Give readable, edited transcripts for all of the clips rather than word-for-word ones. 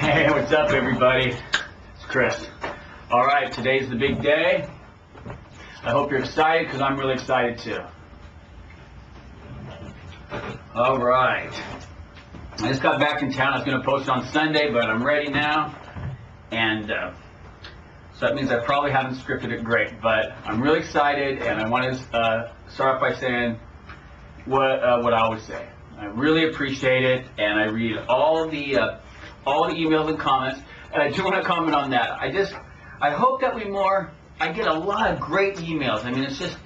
Hey, what's up, everybody? It's Chris. All right, today's the big day. I hope you're excited because I'm really excited too. All right. I just got back in town. I was going to post on Sunday, but I'm ready now. And so that means I probably haven't scripted it great, but I'm really excited, and I want to start off by saying what I always say. I really appreciate it, and I read all the emails and comments, and I do want to comment on that. I hope that I get a lot of great emails. I mean, it's just,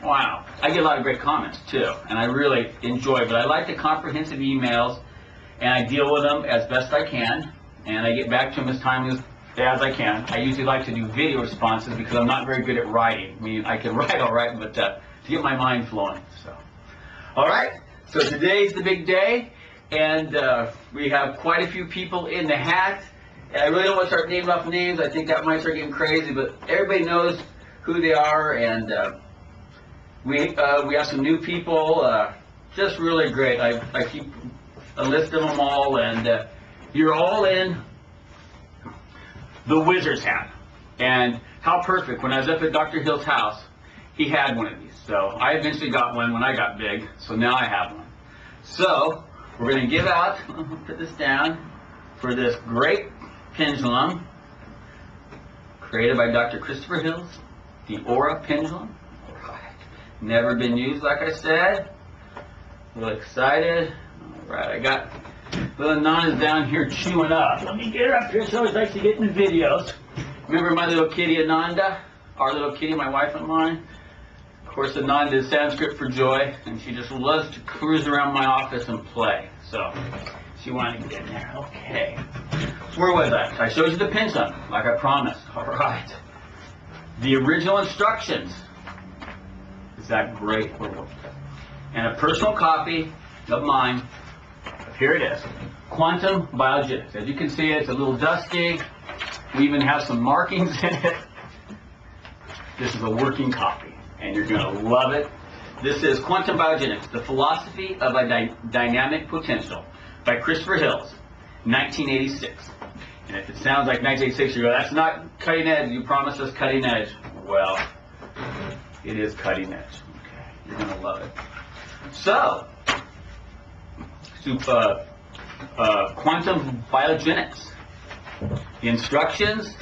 wow. I get a lot of great comments too, and I really enjoy it, but I like the comprehensive emails, and I deal with them as best I can, and I get back to them as timely as I can. I usually like to do video responses because I'm not very good at writing. I mean, I can write all right, but to get my mind flowing. So, all right. So today's the big day, and we have quite a few people in the hat. And I really don't want to start naming off names. I think that might start getting crazy, but everybody knows who they are, and we have some new people. Just really great. I keep a list of them all, and you're all in the Wizard's hat. And how perfect! When I was up at Dr. Hill's house, he had one of these. So I eventually got one when I got big, so now I have one. So we're going to give out, put this down, for this great pendulum created by Dr. Christopher Hills, the Aura Pendulum. All right. Never been used, like I said. Really excited. All right, I got little Nana's down here chewing up. Let me get her up here. She always likes to get in the videos. Remember my little kitty Ananda? Our little kitty, my wife and mine? Of course, Ananda is Sanskrit for joy, and she just loves to cruise around my office and play. So she wanted to get in there. Okay. So where was I? I showed you the pendulum, like I promised. All right. The original instructions. Is that great? And a personal copy of mine. Here it is. Quantum Biogenics. As you can see, it's a little dusty. We even have some markings in it. This is a working copy, and you're going to love it. This is Quantum Biogenics, The Philosophy of a Dynamic Potential by Christopher Hills, 1986. And if it sounds like 1986, you go, that's not cutting edge. You promised us cutting edge. Well, it is cutting edge. Okay, you're going to love it. So, Quantum Biogenics, the instructions,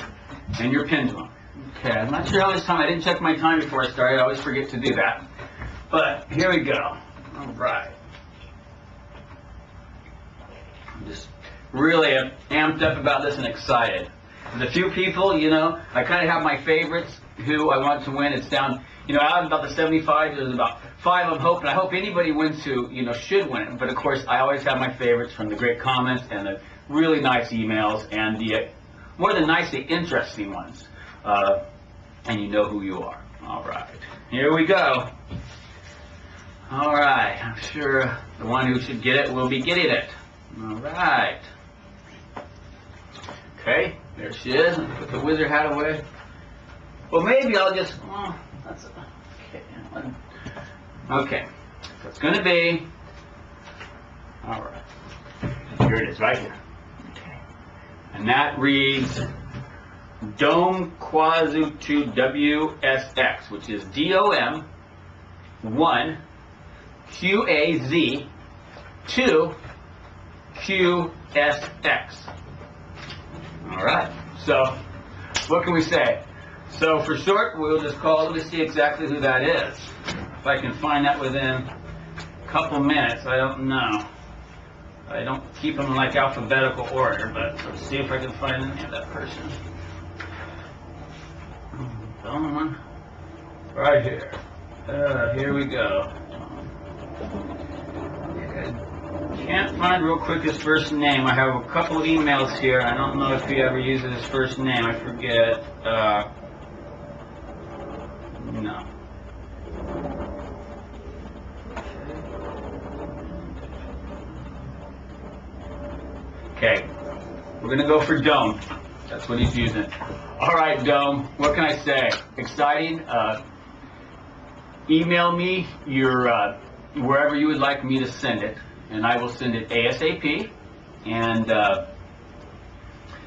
and your pendulum. Okay, I'm not sure how much time. I didn't check my time before I started. I always forget to do that. But here we go. All right. I'm just really amped up about this and excited. There's a few people, I kind of have my favorites who I want to win. It's down, out of about the 75, there's about 5 I'm hoping. I hope anybody wins who, should win it. But of course, I always have my favorites from the great comments and the really nice emails and one of the nice, interesting ones. And you know who you are. All right. Here we go. All right. I'm sure the one who should get it will be getting it. All right. Okay. There she is. Put the wizard hat away. Well, maybe I'll just... that's okay. Okay. So it's going to be... All right. Here it is, right here. Okay. And that reads... Dom Quazu 2 WSX, which is DOM 1 QAZ 2 QSX. All right. So, what can we say? So, for short, we'll just call it to see exactly who that is. If I can find that within a couple minutes, I don't know. I don't keep them in like alphabetical order, but let's see if I can find the name of that person. One right here. Here we go. Can't find real quick his first name. I have a couple of emails here. I don't know if he ever uses his first name. I forget. No. Okay. We're going to go for Dome. That's what he's using. All right, Dome. What can I say? Exciting. Email me your wherever you would like me to send it, and I will send it ASAP. And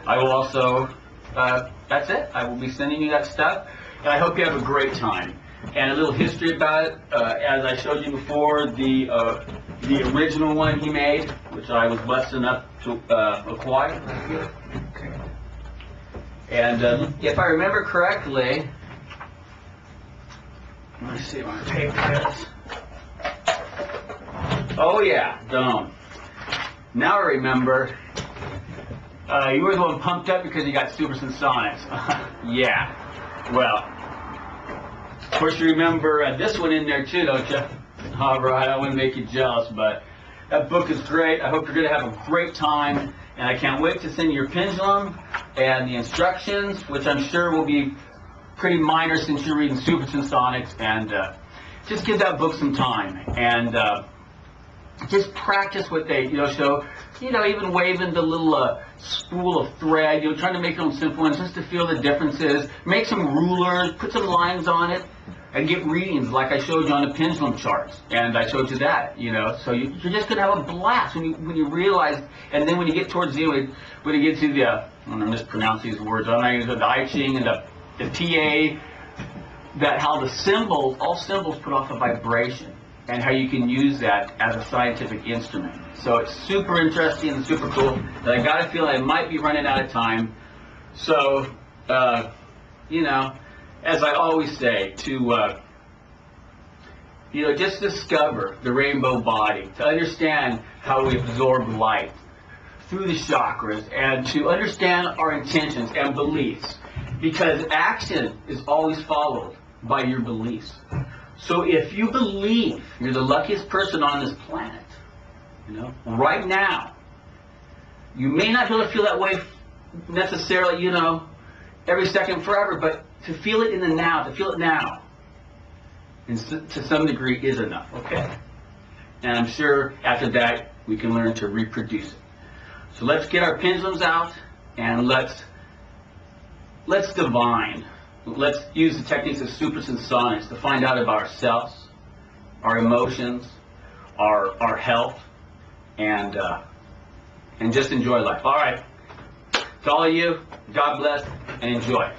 I will also, that's it. I will be sending you that stuff, and I hope you have a great time. And a little history about it, as I showed you before, the original one he made, which I was blessed enough to acquire. And if I remember correctly, let me see my paper is. Oh yeah, Dome. Now I remember, you were the one pumped up because you got Supersonics. Yeah, well, of course you remember this one in there too, don't you? All right, I wouldn't make you jealous, but that book is great. I hope you're going to have a great time, and I can't wait to send you your Pendulum and the instructions, which I'm sure will be pretty minor since you're reading Supersonics, and just give that book some time, and just practice what they, show, even waving the little spool of thread, trying to make them simple ones just to feel the differences. Make some rulers, put some lines on it, and get readings like I showed you on the pendulum charts, and I showed you that, so you're just going to have a blast when you realize, and then when you get towards the end, when you get to the, I'm going to mispronounce these words, I'm not going to go the I Ching and the TA, that how the symbols, all symbols put off a vibration, and how you can use that as a scientific instrument. So it's super interesting and super cool, but I got to feel I might be running out of time. So, as I always say, to, just discover the rainbow body, to understand how we absorb light through the chakras, and to understand our intentions and beliefs, because action is always followed by your beliefs. So if you believe you're the luckiest person on this planet, right now, you may not be able to feel that way necessarily, every second forever, but to feel it in the now, to feel it now, and to some degree is enough, okay? And I'm sure after that, we can learn to reproduce it. So let's get our pendulums out, and let's divine. Let's use the techniques of Supersonics to find out about ourselves, our emotions, our health, and just enjoy life. All right. To all of you, God bless, and enjoy.